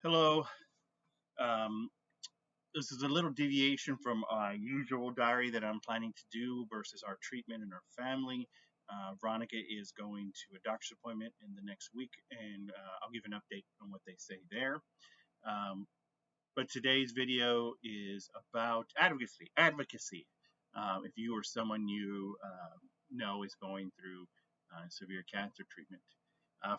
Hello. Um, this is a little deviation from our usual diary that I'm planning to do versus our treatment in our family. Veronica is going to a doctor's appointment in the next week, and I'll give an update on what they say there. Um, but today's video is about advocacy. Advocacy. If you or someone you know is going through severe cancer treatment.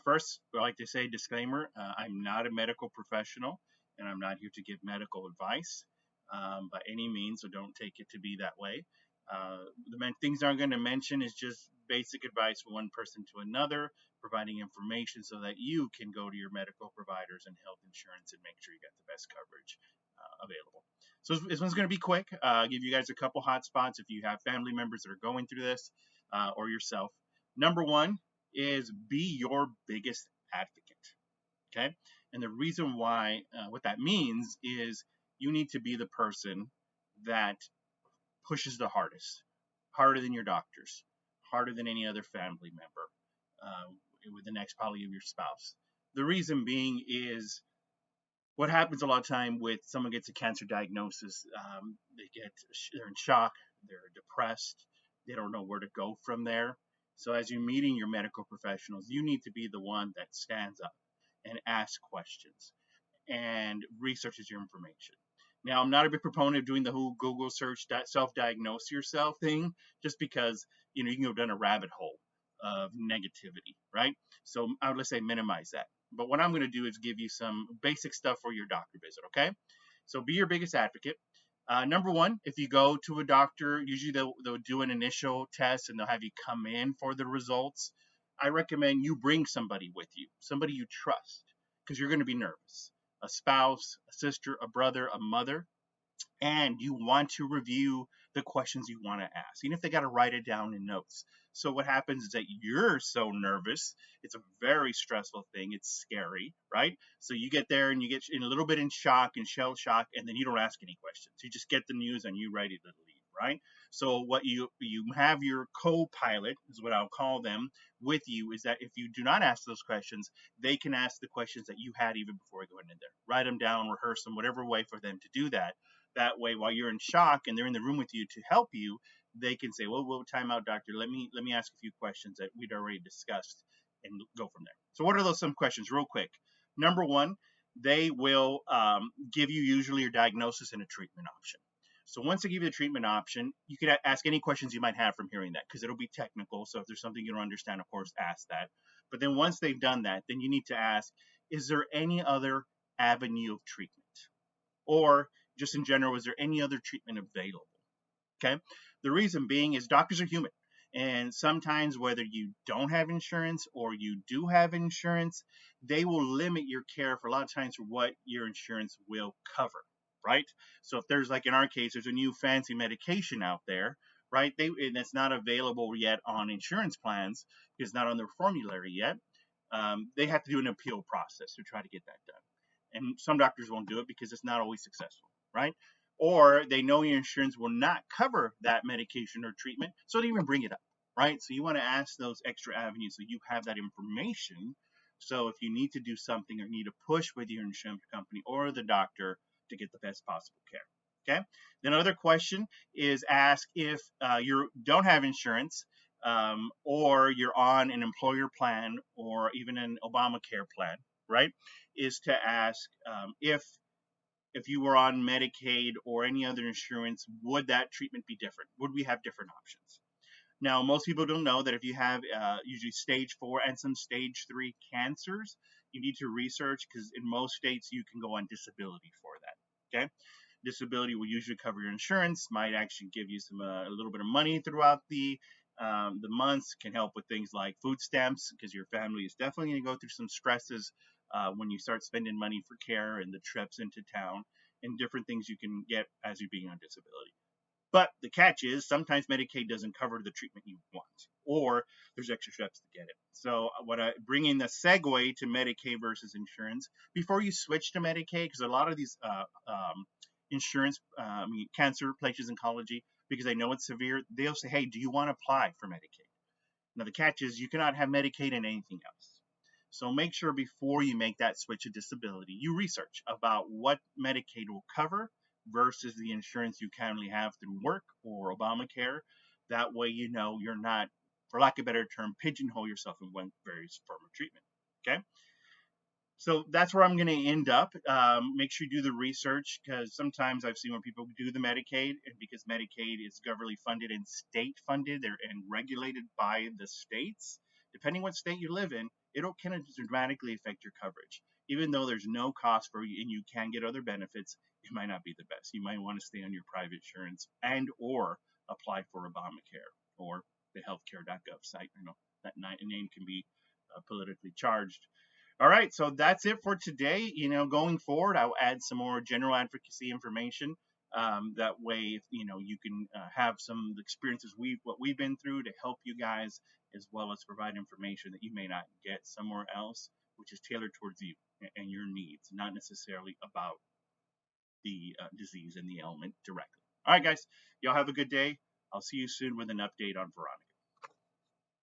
First, I like to say disclaimer, I'm not a medical professional and I'm not here to give medical advice by any means, so don't take it to be that way. The main things I'm going to mention is just basic advice from one person to another, providing information so that you can go to your medical providers and health insurance and make sure you get the best coverage available. So this one's going to be quick. Give you guys a couple hot spots if you have family members that are going through this or yourself. Number one is be your biggest advocate. Okay. And the reason why, what that means is you need to be the person that pushes the hardest, harder than your doctors, harder than any other family member, with the next probably of your spouse. The reason being is what happens a lot of time with someone gets a cancer diagnosis, they're in shock, they're depressed, they don't know where to go from there. So as you're meeting your medical professionals, you need to be the one that stands up and asks questions and researches your information. Now, I'm not a big proponent of doing the whole Google search self-diagnose yourself thing, just because you can go down a rabbit hole of negativity, right? So I would say minimize that. But what I'm going to do is give you some basic stuff for your doctor visit, okay? So be your biggest advocate. Number one, if you go to a doctor, usually they'll do an initial test and they'll have you come in for the results. I recommend you bring somebody with you, somebody you trust, because you're going to be nervous. A spouse, a sister, a brother, a mother, and you want to review the questions you want to ask, even if they got to write it down in notes. So what happens is that you're so nervous, it's a very stressful thing, it's scary, right? So you get there and you get in a little bit in shock and shell shock, and then you don't ask any questions, you just get the news and you ready to leave, right? So what you have your co-pilot, is what I'll call them, with you, is that if you do not ask those questions, they can ask the questions that you had even before going in there. Write them down, rehearse them, whatever way for them to do that. That way, while you're in shock and they're in the room with you to help you, they can say, "Well, time out, doctor. Let me ask a few questions that we'd already discussed and go from there." So, what are those some questions, real quick? Number one, they will give you usually your diagnosis and a treatment option. So once they give you the treatment option, you can ask any questions you might have from hearing that, because it'll be technical. So if there's something you don't understand, of course, ask that. But then once they've done that, then you need to ask, is there any other avenue of treatment? Or just in general, is there any other treatment available? Okay. The reason being is doctors are human. And sometimes, whether you don't have insurance or you do have insurance, they will limit your care for a lot of times for what your insurance will cover, right? So if there's, like in our case, there's a new fancy medication out there, right? And it's not available yet on insurance plans because it's not on their formulary yet. They have to do an appeal process to try to get that done. And some doctors won't do it because it's not always successful, right? Or they know your insurance will not cover that medication or treatment, so they even bring it up, right? So you want to ask those extra avenues so you have that information. So if you need to do something or need to push with your insurance company or the doctor to get the best possible care. Okay. Then another question is ask if you don't have insurance, or you're on an employer plan or even an Obamacare plan, right? Is to ask if you were on Medicaid or any other insurance, would that treatment be different? Would we have different options? Now, most people don't know that if you have usually stage 4 and some stage 3 cancers, you need to research, because in most states you can go on disability for that. Okay, disability will usually cover your insurance, might actually give you some a little bit of money throughout the months, can help with things like food stamps, because your family is definitely going to go through some stresses when you start spending money for care and the trips into town and different things you can get as you're being on disability. But the catch is sometimes Medicaid doesn't cover the treatment you want, or there's extra steps to get it. So what I bring in the segue to Medicaid versus insurance before you switch to Medicaid, because a lot of these insurance, cancer places, oncology, because they know it's severe, they'll say, "Hey, do you want to apply for Medicaid?" Now the catch is you cannot have Medicaid and anything else. So make sure before you make that switch to disability, you research about what Medicaid will cover versus the insurance you currently have through work or Obamacare. That way, you know you're not, for lack of a better term, pigeonhole yourself in one various form of treatment. Okay. So that's where I'm going to end up. Make sure you do the research, because sometimes I've seen where people do the Medicaid, and because Medicaid is governmentally funded and state funded, they're and regulated by the states. Depending what state you live in, it'll kind of dramatically affect your coverage. Even though there's no cost for you and you can get other benefits, it might not be the best. You might want to stay on your private insurance and or apply for Obamacare or the healthcare.gov site. I know that name can be politically charged. All right, so that's it for today. Going forward, I'll add some more general advocacy information. That way, you can have some of the experiences what we've been through to help you guys, as well as provide information that you may not get somewhere else, which is tailored towards you and your needs, not necessarily about the disease and the ailment directly. All right, guys, y'all have a good day. I'll see you soon with an update on Veronica.